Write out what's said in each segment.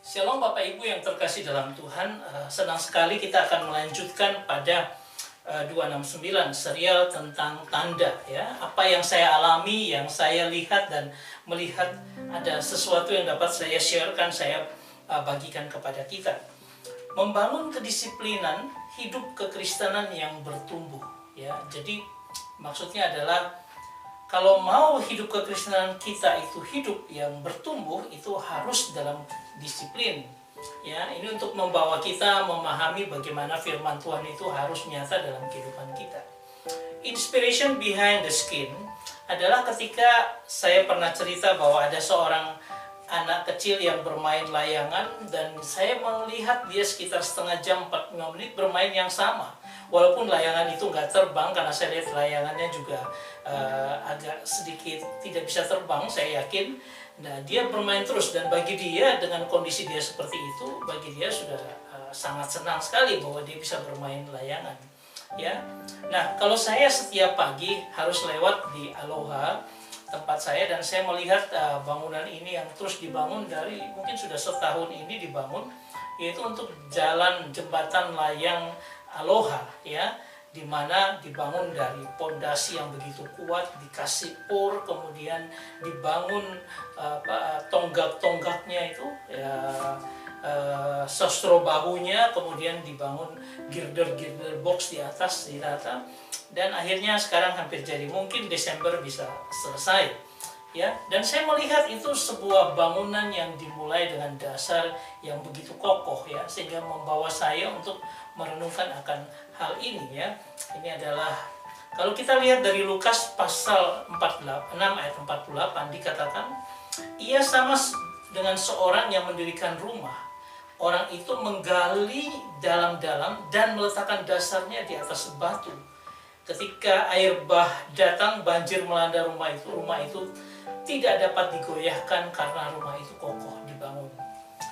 Shalom Bapak Ibu yang terkasih dalam Tuhan. Senang sekali kita akan melanjutkan pada 269 serial tentang tanda, ya. Apa yang saya alami, yang saya lihat dan melihat ada sesuatu yang dapat saya sharekan, saya bagikan kepada kita. Membangun kedisiplinan hidup kekristenan yang bertumbuh, ya. Jadi maksudnya adalah kalau mau hidup kekristenan kita itu hidup yang bertumbuh, itu harus dalam disiplin. Ya, ini untuk membawa kita memahami bagaimana firman Tuhan itu harus nyata dalam kehidupan kita. Inspiration behind the skin adalah ketika saya pernah cerita bahwa ada seorang anak kecil yang bermain layangan dan saya melihat dia sekitar setengah jam 45 menit bermain yang sama. Walaupun layangan itu nggak terbang, karena saya lihat layangannya juga agak sedikit tidak bisa terbang, saya yakin. Nah, dia bermain terus, dan bagi dia dengan kondisi dia seperti itu, bagi dia sudah sangat senang sekali bahwa dia bisa bermain layangan. Ya, nah kalau saya setiap pagi harus lewat di Aloha tempat saya, dan saya melihat bangunan ini yang terus dibangun dari mungkin sudah setahun ini dibangun, yaitu untuk jalan jembatan layang Aloha, ya, di mana dibangun dari pondasi yang begitu kuat, dikasih pur, kemudian dibangun tonggak-tonggaknya itu, ya, sostro bahunya, kemudian dibangun girder-girder box di atas, dirata, dan akhirnya sekarang hampir jadi, mungkin Desember bisa selesai, ya. Dan saya melihat itu sebuah bangunan yang dimulai dengan dasar yang begitu kokoh, ya, sehingga membawa saya untuk merenungkan akan hal ini, ya. Ini adalah, kalau kita lihat dari Lukas pasal 6 ayat 48 dikatakan, ia sama dengan seorang yang mendirikan rumah. Orang itu menggali dalam-dalam dan meletakkan dasarnya di atas batu. Ketika air bah datang, banjir melanda rumah itu tidak dapat digoyahkan karena rumah itu kokoh dibangun.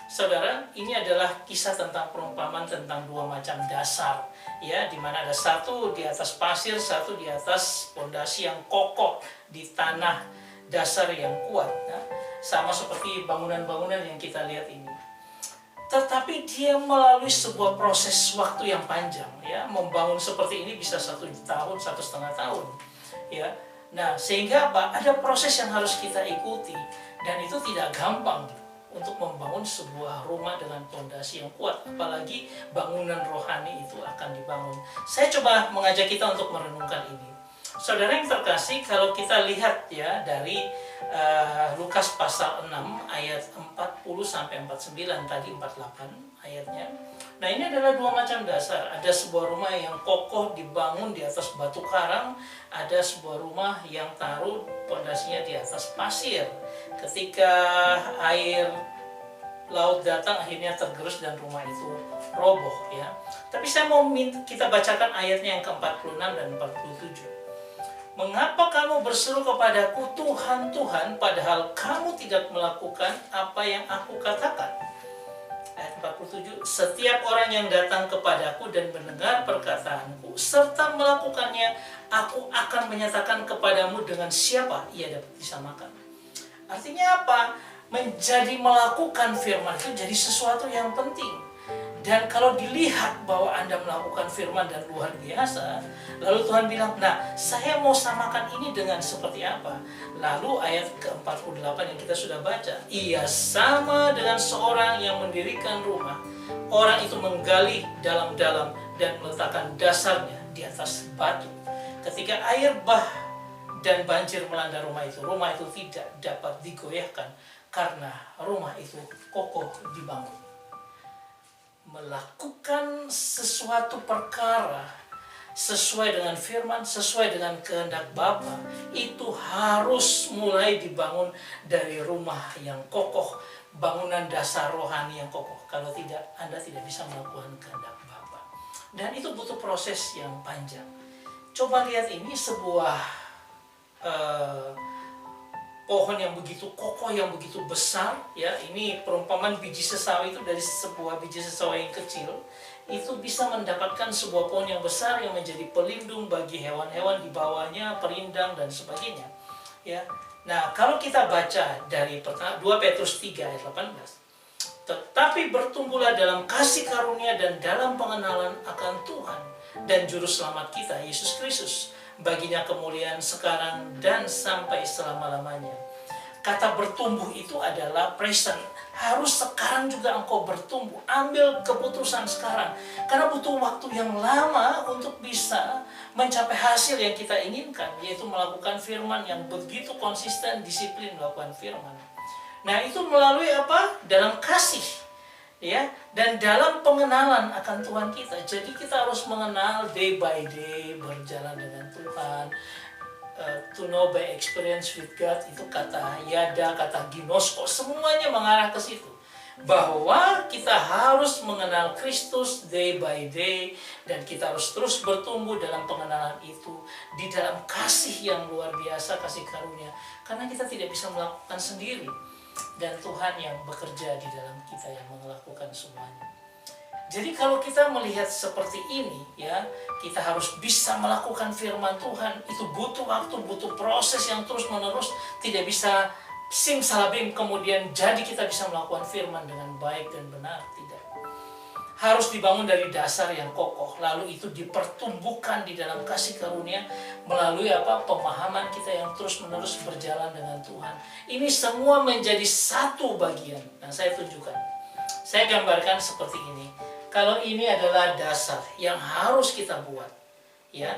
Saudara, ini adalah kisah tentang perumpamaan tentang dua macam dasar, ya, di mana ada satu di atas pasir, satu di atas pondasi yang kokoh di tanah dasar yang kuat, ya. Sama seperti bangunan-bangunan yang kita lihat ini. Tetapi dia melalui sebuah proses waktu yang panjang, ya. Membangun seperti ini bisa 1 tahun, 1,5 tahun, ya. Nah, sehingga apa? Ada proses yang harus kita ikuti, dan itu tidak gampang untuk membangun sebuah rumah dengan pondasi yang kuat, apalagi bangunan rohani itu akan dibangun. Saya coba mengajak kita untuk merenungkan ini. Saudara yang terkasih, kalau kita lihat, ya, dari Lukas pasal 6 ayat 40 sampai 49, tadi 48 ayatnya. Nah, ini adalah dua macam dasar. Ada sebuah rumah yang kokoh dibangun di atas batu karang, ada sebuah rumah yang taruh pondasinya di atas pasir. Ketika air laut datang, akhirnya tergerus dan rumah itu roboh, ya. Tapi saya mau kita bacakan ayatnya yang ke-46 dan 47. Mengapa kamu berseru kepadaku, Tuhan, Tuhan, padahal kamu tidak melakukan apa yang aku katakan? Ayat 47, setiap orang yang datang kepadaku dan mendengar perkataanku serta melakukannya, aku akan menyatakan kepadamu dengan siapa ia dapat disamakan. Artinya apa? Menjadi melakukan firman itu jadi sesuatu yang penting. Dan kalau dilihat bahwa Anda melakukan firman dan luar biasa, lalu Tuhan bilang, nah, saya mau samakan ini dengan seperti apa? Lalu ayat ke-48 yang kita sudah baca, ia sama dengan seorang yang mendirikan rumah. Orang itu menggali dalam-dalam dan meletakkan dasarnya di atas batu. Ketika air bah dan banjir melanda rumah itu tidak dapat digoyahkan karena rumah itu kokoh dibangun. Melakukan sesuatu perkara sesuai dengan firman, sesuai dengan kehendak Bapa, itu harus mulai dibangun dari rumah yang kokoh, bangunan dasar rohani yang kokoh. Kalau tidak, Anda tidak bisa melakukan kehendak Bapa. Dan itu butuh proses yang panjang. Coba lihat, ini sebuah pohon yang begitu kokoh, yang begitu besar, ya. Ini perumpamaan biji sesawi itu, dari sebuah biji sesawi yang kecil itu bisa mendapatkan sebuah pohon yang besar yang menjadi pelindung bagi hewan-hewan di bawahnya, perindang dan sebagainya, ya. Nah, kalau kita baca dari 2 Petrus 3 ayat 18, tetapi bertumbuhlah dalam kasih karunia dan dalam pengenalan akan Tuhan dan Juru Selamat kita, Yesus Kristus. Baginya kemuliaan sekarang dan sampai selama-lamanya. Kata bertumbuh itu adalah present. Harus sekarang juga engkau bertumbuh. Ambil keputusan sekarang. Karena butuh waktu yang lama untuk bisa mencapai hasil yang kita inginkan, yaitu melakukan firman yang begitu konsisten, disiplin melakukan firman. Nah, itu melalui apa? Dalam kasih, ya, dan dalam pengenalan akan Tuhan kita. Jadi kita harus mengenal day by day, berjalan dengan Tuhan. To know by experience with God, itu kata yada, kata ginosko, semuanya mengarah ke situ. Bahwa kita harus mengenal Kristus day by day, dan kita harus terus bertumbuh dalam pengenalan itu, di dalam kasih yang luar biasa, kasih karunia. Karena kita tidak bisa melakukan sendiri, dan Tuhan yang bekerja di dalam kita yang melakukan semuanya. Jadi kalau kita melihat seperti ini, ya, kita harus bisa melakukan firman Tuhan. Itu butuh waktu, butuh proses yang terus menerus. Tidak bisa simsalabim kemudian jadi kita bisa melakukan firman dengan baik dan benar. Tidak. Harus dibangun dari dasar yang kokoh. Lalu itu dipertumbuhkan di dalam kasih karunia melalui apa? Pemahaman kita yang terus menerus berjalan dengan Tuhan. Ini semua menjadi satu bagian. Nah, saya tunjukkan. Saya gambarkan seperti ini. Kalau ini adalah dasar yang harus kita buat, ya,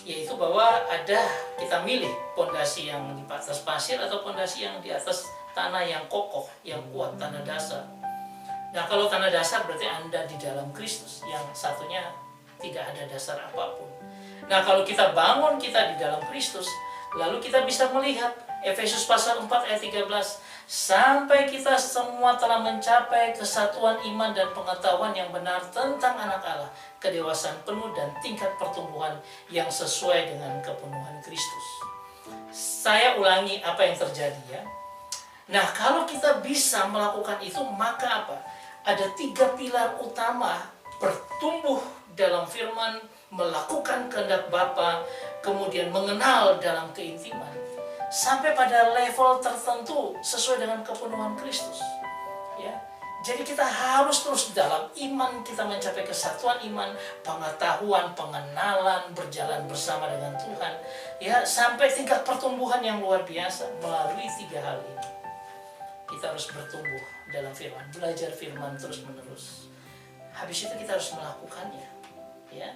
yaitu bahwa kita milih pondasi yang di atas pasir atau pondasi yang di atas tanah yang kokoh, yang kuat, tanah dasar. Nah, kalau tanah dasar berarti Anda di dalam Kristus, yang satunya tidak ada dasar apapun. Nah, kalau kita bangun kita di dalam Kristus, lalu kita bisa melihat Efesus pasal 4 ayat 13, sampai kita semua telah mencapai kesatuan iman dan pengetahuan yang benar tentang anak Allah, kedewasaan penuh dan tingkat pertumbuhan yang sesuai dengan kepenuhan Kristus. Saya ulangi apa yang terjadi, ya. Nah, kalau kita bisa melakukan itu, maka apa? Ada 3 pilar utama bertumbuh dalam firman, melakukan kehendak Bapa, kemudian mengenal dalam keintiman, sampai pada level tertentu sesuai dengan kepenuhan Kristus, ya. Jadi kita harus terus dalam iman, kita mencapai kesatuan iman, pengetahuan, pengenalan, berjalan bersama dengan Tuhan, ya, sampai tingkat pertumbuhan yang luar biasa melalui 3 hal ini. Kita harus bertumbuh dalam firman, belajar firman terus menerus. Habis itu kita harus melakukannya, ya.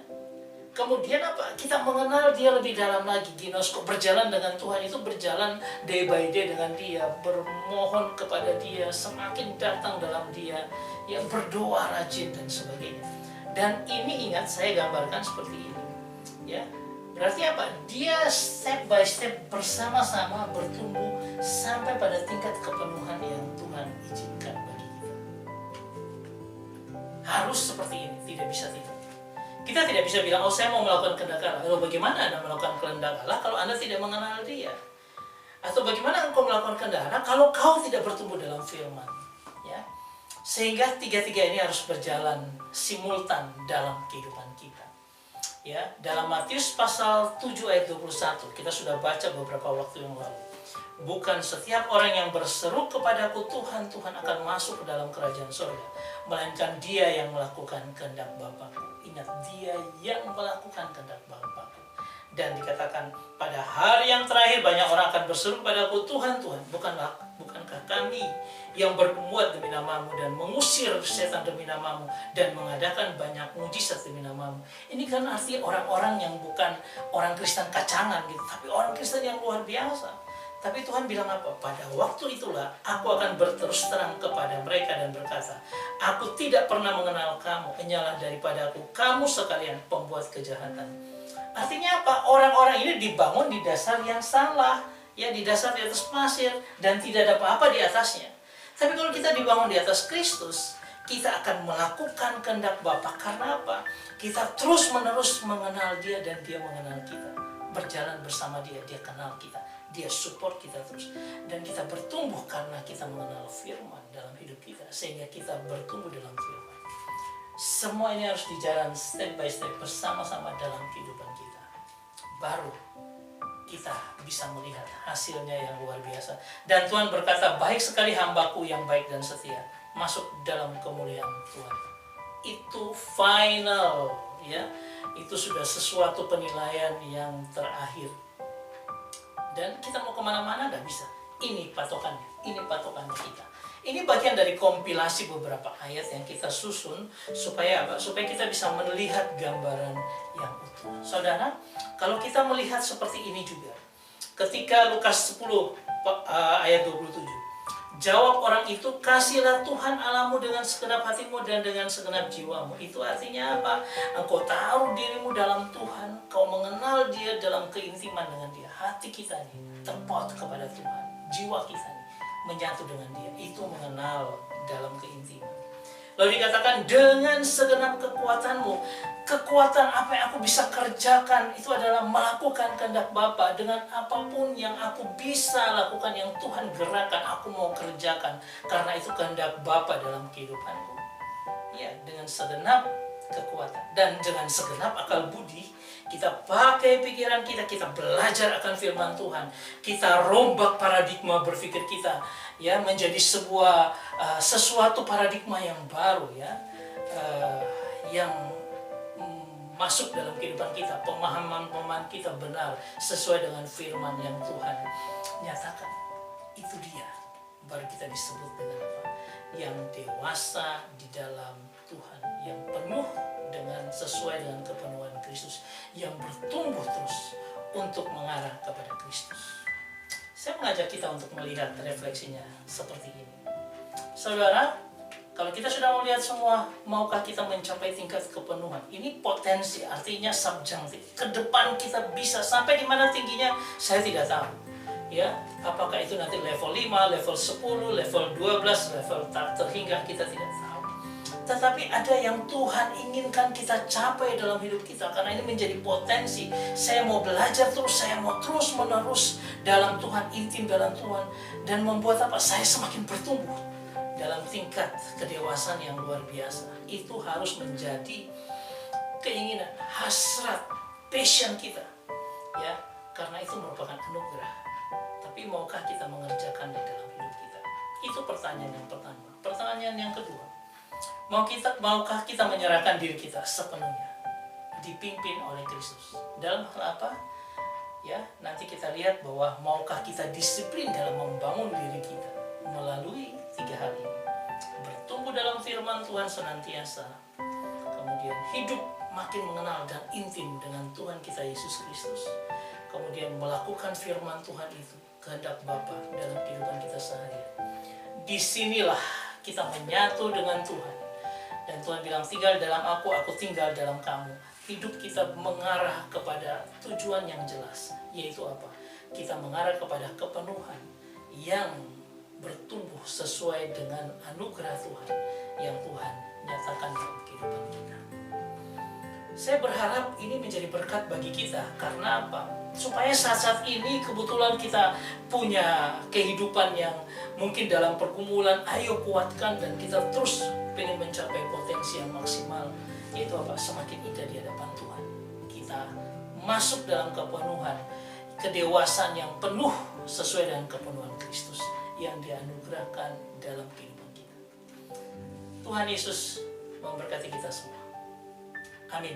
Kemudian apa? Kita mengenal dia lebih dalam lagi, ginosko, berjalan dengan Tuhan itu berjalan day by day dengan dia, bermohon kepada dia, semakin datang dalam dia, yang berdoa rajin dan sebagainya. Dan ini ingat saya gambarkan seperti ini, ya. Berarti apa? Dia step by step bersama-sama bertumbuh sampai pada tingkat kepenuhan yang Tuhan izinkan bagi kita. Harus seperti ini, tidak bisa tidak. Kita tidak bisa bilang, oh saya mau melakukan kehendak Allah. Lalu bagaimana Anda melakukan kehendak Allah kalau Anda tidak mengenal dia? Atau bagaimana engkau melakukan kehendak Allah kalau kau tidak bertumbuh dalam firman? Ya. Sehingga 3 ini harus berjalan simultan dalam kehidupan kita. Ya, dalam Matius pasal 7 ayat 21, kita sudah baca beberapa waktu yang lalu. Bukan setiap orang yang berseru kepadaku Tuhan, Tuhan akan masuk ke dalam kerajaan surga, melainkan dia yang melakukan kehendak Bapa-Ku. Ingat, dia yang melakukan kehendak Bapa-Ku. Dan dikatakan, pada hari yang terakhir banyak orang akan berseru kepadaku, Tuhan, Tuhan, bukankah kami yang berbuat demi namamu dan mengusir setan demi namamu dan mengadakan banyak mujizat demi namamu. Ini kan artinya orang-orang yang bukan orang Kristen kacangan gitu, tapi orang Kristen yang luar biasa. Tapi Tuhan bilang apa? Pada waktu itulah aku akan berterus terang kepada mereka dan berkata, aku tidak pernah mengenal kamu, hanyalah daripada aku kamu sekalian pembuat kejahatan. Artinya apa? Orang-orang ini dibangun di dasar yang salah, ya, di dasar di atas pasir dan tidak ada apa-apa di atasnya. Tapi kalau kita dibangun di atas Kristus, kita akan melakukan kehendak Bapa. Karena apa? Kita terus menerus mengenal dia dan dia mengenal kita. Berjalan bersama dia, dia kenal kita, dia support kita terus. Dan kita bertumbuh karena kita mengenal firman dalam hidup kita, sehingga kita bertumbuh dalam firman. Semua ini harus dijalan step by step bersama-sama dalam kehidupan kita. Baru kita bisa melihat hasilnya yang luar biasa. Dan Tuhan berkata, baik sekali hambaku yang baik dan setia, masuk dalam kemuliaan Tuhan. Itu final, ya. Itu sudah sesuatu penilaian yang terakhir. Dan kita mau kemana-mana nggak bisa. Ini patokannya, ini patokannya kita. Ini bagian dari kompilasi beberapa ayat yang kita susun supaya apa? Supaya kita bisa melihat gambaran yang utuh. Saudara, kalau kita melihat seperti ini juga, ketika Lukas 10 ayat 27, jawab orang itu, kasihlah Tuhan Allahmu dengan segenap hatimu dan dengan segenap jiwamu. Itu artinya apa? Engkau taruh dirimu dalam Tuhan, kau mengenal Dia dalam keintiman dengan Dia. Hati kita nih terpaut kepada Tuhan, jiwa kita nih menyatu dengan Dia, itu mengenal dalam keintiman. Lalu dikatakan dengan segenap kekuatanmu. Kekuatan apa yang aku bisa kerjakan itu adalah melakukan kehendak Bapa. Dengan apapun yang aku bisa lakukan, yang Tuhan gerakan, aku mau kerjakan, karena itu kehendak Bapa dalam kehidupanku. Ya, dengan segenap kekuatan dan dengan segenap akal budi, kita pakai pikiran kita, kita belajar akan firman Tuhan, kita rombak paradigma berpikir kita, ya, menjadi sebuah sesuatu paradigma yang baru, ya, yang masuk dalam kehidupan kita, pemahaman kita benar sesuai dengan firman yang Tuhan nyatakan. Itu dia, baru kita disebut dengan apa? Yang dewasa di dalam Tuhan, yang penuh dengan sesuai dengan kepenuhan Kristus, yang bertumbuh terus untuk mengarah kepada Kristus. Saya mengajak kita untuk melihat refleksinya seperti ini. Saudara, kalau kita sudah melihat semua, maukah kita mencapai tingkat kepenuhan? Ini potensi, artinya subjektif. Ke depan kita bisa sampai di mana tingginya, saya tidak tahu. Ya, apakah itu nanti level 5, level 10, level 12, level tak terhingga, kita tidak tahu. Tetapi ada yang Tuhan inginkan kita capai dalam hidup kita, karena ini menjadi potensi. Saya mau belajar terus, saya mau terus menerus dalam Tuhan, intim dalam Tuhan, dan membuat apa? Saya semakin bertumbuh dalam tingkat kedewasaan yang luar biasa. Itu harus menjadi keinginan, hasrat, passion kita, ya, karena itu merupakan anugerah. Tapi maukah kita mengerjakannya dalam hidup kita? Itu pertanyaan yang pertama. Pertanyaan yang kedua, maukah kita menyerahkan diri kita sepenuhnya, dipimpin oleh Kristus? Dalam hal apa? Ya, nanti kita lihat bahwa maukah kita disiplin dalam membangun diri kita melalui 3 hal ini. Bertumbuh dalam firman Tuhan senantiasa, kemudian hidup makin mengenal dan intim dengan Tuhan kita Yesus Kristus, kemudian melakukan firman Tuhan itu, kehendak Bapa dalam kehidupan kita sehari-hari. Disinilah kita menyatu dengan Tuhan. Dan Tuhan bilang, tinggal dalam aku tinggal dalam kamu. Hidup kita mengarah kepada tujuan yang jelas, yaitu apa? Kita mengarah kepada kepenuhan yang bertumbuh sesuai dengan anugerah Tuhan yang Tuhan nyatakan dalam kehidupan kita. Saya berharap ini menjadi berkat bagi kita. Karena apa? Supaya saat-saat ini kebetulan kita punya kehidupan yang mungkin dalam pergumulan, ayo kuatkan, dan kita terus pengen mencapai potensi yang maksimal, yaitu apa? Semakin indah di hadapan Tuhan. Kita masuk dalam kepenuhan, kedewasaan yang penuh sesuai dengan kepenuhan Kristus yang dianugerahkan dalam kehidupan kita. Tuhan Yesus memberkati kita semua. Amin.